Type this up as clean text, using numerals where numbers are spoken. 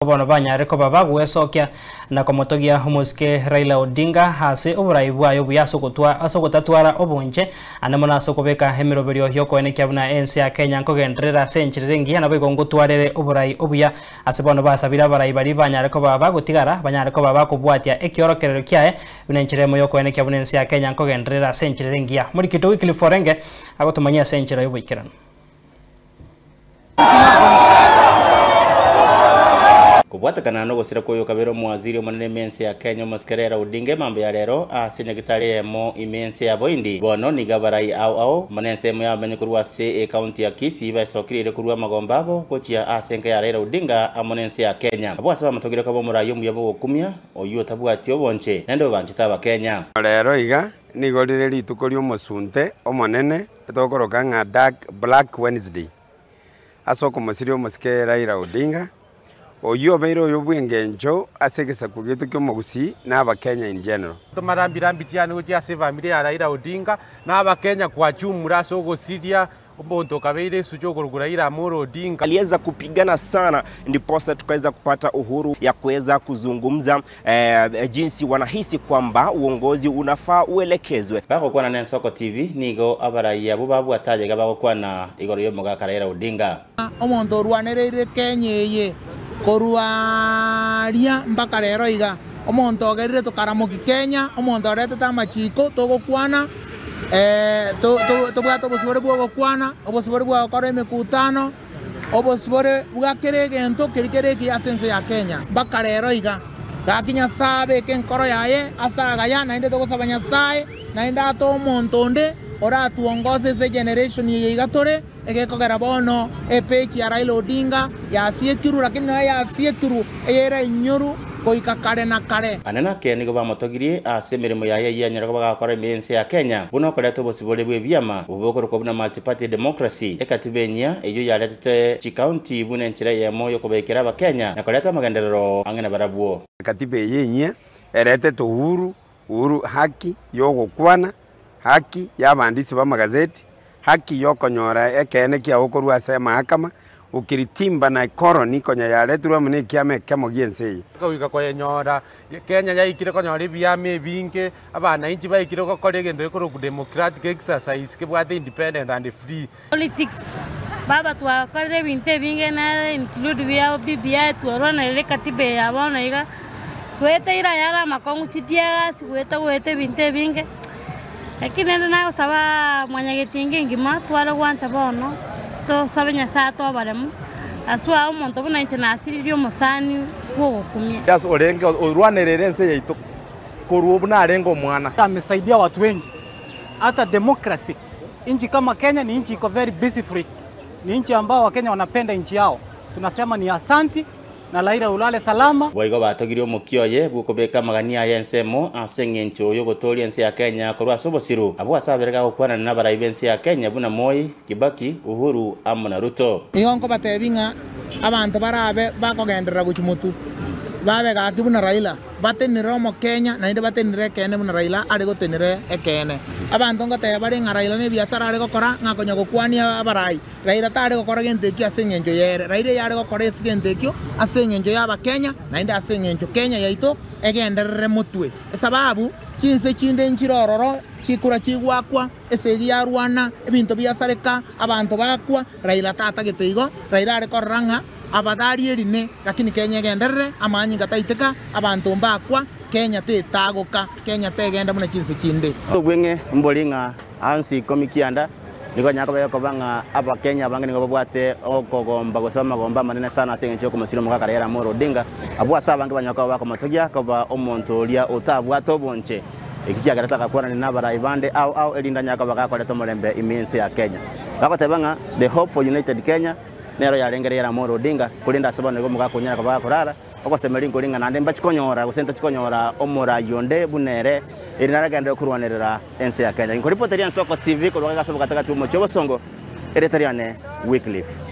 bono banyare ko baba gwesokia na komotogia muske Raila Odinga hase oburai bwayo buyaso kutwa asokotatwara obunje anamona sokobeka hemiroberio yoko ene kyabuna ensi ya Kenya nkogendrera senchirengi na bego ngutwarere oburai obuya asebono basabira barai bari banyare ko baba gutigara banyare ko baba kubwatia ekiorokerero kyae binenchiremo yoko ene kyabuna ensi ya Kenya nkogendrera senchirengi ya muri kitu wikili forenge agotumanyia senchira yobikirana kubwatakana no gusira koyo kabero mwaziri omanene mensi ya Kenya maskerera Odinga mambo ya rero asenya gitare mo imensi ya boindi bono ni gabarai au manense mo ya banyekurwa se county ya Kisii basokirire kurwa magombabo kochia asenka ya Raila Odinga amonensi ya Kenya abwasaba matogire ko bomurayo muyabo kumya oyo tabwati obonche nendo banchita ba Kenya rero iga ni golire litukori omosunte omonene etokoroka nga Black Wednesday asoko masiri omoske Raila Odinga oyo beiro yobwengenjo asegesa kugetu kyomogusi n'aba Kenya in general tomarambirambi cyane uti asevamire ya Raila Odinga n'aba Kenya kwa chumura sogosidia Mbonto kabeire sujo Raila Amolo Odinga aliweza kupigana sana ndiposa tukaweza kupata uhuru ya kuweza kuzungumza jinsi wanahisi kwamba uongozi unafaa uelekezwe. Bako kwa na Soko TV nigo abaraiya bubabu ataje gabako kwa na igoro yo muga Raila Odinga omonto rwanerere Kenya ye korwaria mpaka rero iga omonto ogerire tukaramuki Kenya omonto rete tamachiko togokwana tobwato obosibore bwo gokwana obosibore bwa gukora emikutano obosibore bwakere gento kirikere kiasense ya Kenya mpaka rero iga gakinya sabe kenkoro yaye asaga ya nainde togosaba Nyasaye nainde ato omonto nde ora tuongoze ze generation ye igatore egekogera bono epechi ya Raila Odinga yasiekiru lakini yasiekiru eyera inyuru koika kare na kare anena ke nigo bamotogirie asemeremo yaye yanyara ko bagakora imensi ya Kenya buno koleto bosibole bwe byama uboko ko buna multi party democracy ekatibenya eyo yaletete chi county bunenchira yemo yo kobekera ba Kenya na koleta magenderero angena barabuo katibe yenye erete to uhuru haki yo gukwana haki y'abandisi ba magazeti haki yokonyora ekene kya okorwa se mahakama ukiritimba na koroni konya yareturwa mune kiame kemo giensei kawika kwa nyora Kenya yaikire konyora byame binge abana inchi baikire ko kore gendo ko democratic exercise ke bwate independent and free politics baba twa kore binte binge na include bya BBI tuorona ile katibe yabona iga kwete ira yara makongutitia sikweta kwete binte binge lakini ndio nayo saba mwanyagetinge ngima twara kwanza bono to sabenya saa to baremu aswa omonto buna international ryo musani wo kumye yes orenge orwanerere nse yito korubuna arengo mwana amesaidia watu wengi hata democracy nchi kama Kenya ni nchi iko very busy free ni nchi ambao Wakenya wanapenda nchi yao tunasema ni asanti na Raila ulale salama boigo batogirio mukioye bukobeka magania yensemo asengencho yo gotori ense ya Kenya korwa sobosiru abo asaberega gukwana na baraibense ya Kenya buna Moi Kibaki Uhuru amona Ruto igonko batebinga abantu barabe bakogendera guchumutu babe gakibuna Raila batenire mo Kenya na inde batenire kene buna Raila ari gotenire ekene abantu ngote bari nga Raila ne biatara ari gokora ngakonya gokwania abarai Raila tare gokora gente ki asengenjo yere Raila yare gokora esgente kyo asengenjo yaba Kenya na inde asengenjo Kenya yaito egenderere mutwe sababu chinse chinde nchirororo chikura chigwakwa esegi ya Rwana ebinto biasareka abantu bakwa Raila tata geteigo Raila ari koranga abadari erine lakini Kenya genderere amanyi ngataiteka abantu mbakwa Kenya te tagoka Kenya te genda muna chinse chinde obwenge mbolinga ansi komikianda niko nyako bayako banga aba Kenya banga ngo babwate okogomba gosoma gomba manene sana sengencho ko masiro muka Raila Amolo Odinga abwa saba banga banyako bako matogia ko ba omonto lia otabwa tobonche ikijaga nataka kuona ni nabara ibande au elinda nyako baka kwa leto molembe imense ya Kenya bako tebanga the hope for united Kenya nero ya lengere ya Amolo Odinga kulinda sabana ngo muka kunyara ko baka kurara oko semeringo linga nande mbachikonyora gusenta chikonyora omora yonde bunere irinaraganda kurwanerera ense ya Kenya ngoripoteria Soko TV ko baka soboka takati mu Chobosongo eretariane Wycliffe